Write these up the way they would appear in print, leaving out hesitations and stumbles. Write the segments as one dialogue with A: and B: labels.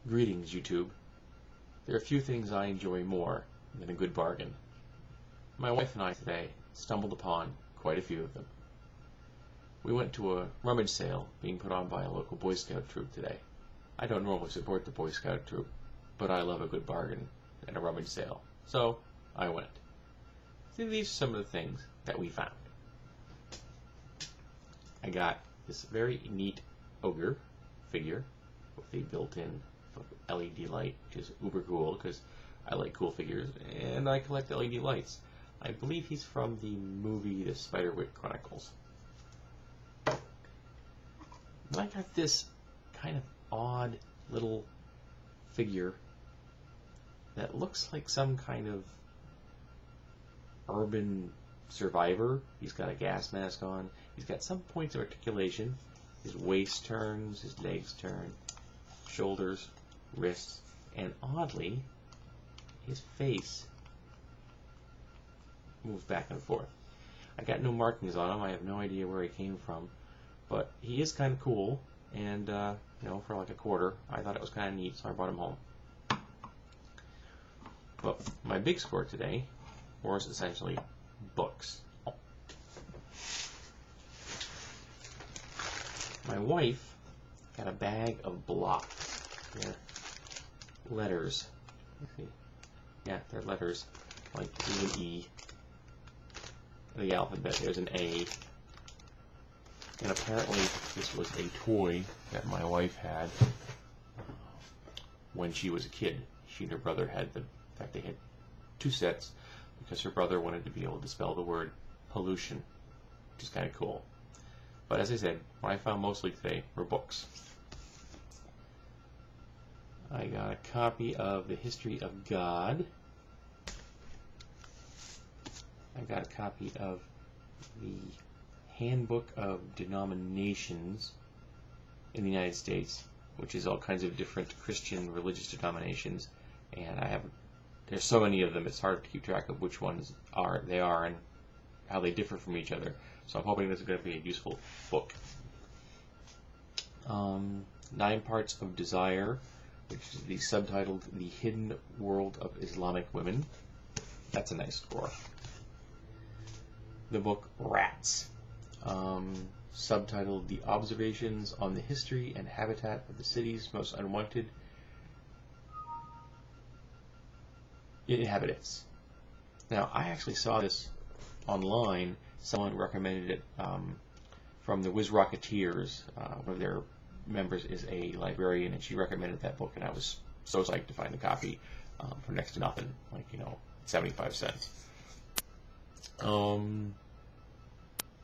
A: Greetings, YouTube. There are few things I enjoy more than a good bargain. My wife and I today stumbled upon quite a few of them. We went to a rummage sale being put on by a local Boy Scout troop today. I don't normally support the Boy Scout troop, but I love a good bargain and a rummage sale, so I went. See, these are some of the things that we found. I got this very neat ogre figure with a built-in LED light, which is uber cool because I like cool figures and I collect LED lights. I believe he's from the movie The Spiderwick Chronicles. Then I got this kind of odd little figure that looks like some kind of urban survivor. He's got a gas mask on. He's got some points of articulation. His waist turns, his legs turn, shoulders, wrists, and oddly, his face moves back and forth. I got no markings on him. I have no idea where he came from, but he is kind of cool, and for like $1, I thought it was kind of neat, so I brought him home. But my big score today was essentially books. My wife got a bag of blocks. They're letters. Let's see. Yeah, they're letters like E and E. The alphabet. There's an A. And apparently this was a toy that my wife had when she was a kid. She and her brother had in fact they had 2 sets because her brother wanted to be able to spell the word pollution, which is kind of cool. But as I said, what I found mostly today were books. I got a copy of The History of God. I got a copy of the Handbook of Denominations in the United States, which is all kinds of different Christian religious denominations, and there's so many of them it's hard to keep track of which ones they are and how they differ from each other. So I'm hoping this is going to be a useful book. 9 Parts of Desire, which is the subtitled The Hidden World of Islamic Women. That's a nice score. The book Rats, subtitled The Observations on the History and Habitat of the City's Most Unwanted Inhabitants. Now, I actually saw this online. Someone recommended it from the Whiz Rocketeers. One of their members is a librarian, and she recommended that book, and I was so psyched to find a copy for next to nothing, 75 cents.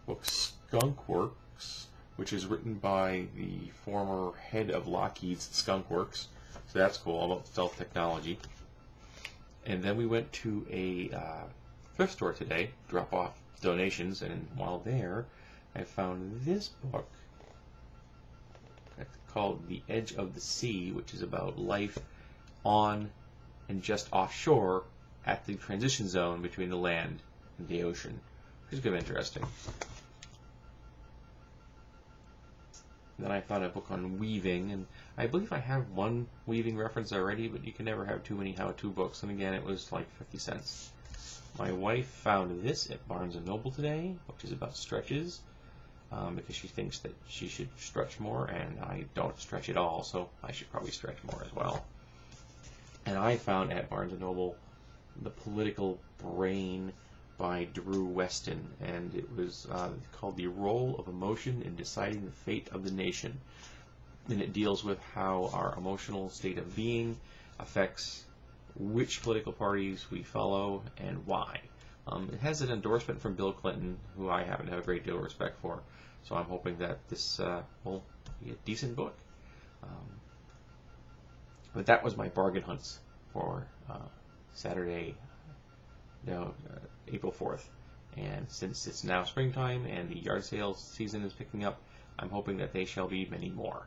A: Book Skunk Works, which is written by the former head of Lockheed's Skunk Works, so that's cool, all about stealth technology. And then we went to a thrift store today, drop off donations, and while there, I found this book called The Edge of the Sea, which is about life on and just offshore at the transition zone between the land and the ocean, which is kind of interesting. Then I found a book on weaving, and I believe I have one weaving reference already, but you can never have too many how-to books, and again, it was like 50 cents. My wife found this at Barnes & Noble today, which is about stretches, because she thinks that she should stretch more, and I don't stretch at all, so I should probably stretch more as well. And I found at Barnes & Noble The Political Brain by Drew Weston, and it was called The Role of Emotion in Deciding the Fate of the Nation. And it deals with how our emotional state of being affects which political parties we follow and why. It has an endorsement from Bill Clinton, who I happen to have a great deal of respect for, so I'm hoping that this will be a decent book. But that was my bargain hunts for Saturday, April 4th. And since it's now springtime and the yard sales season is picking up, I'm hoping that they shall be many more.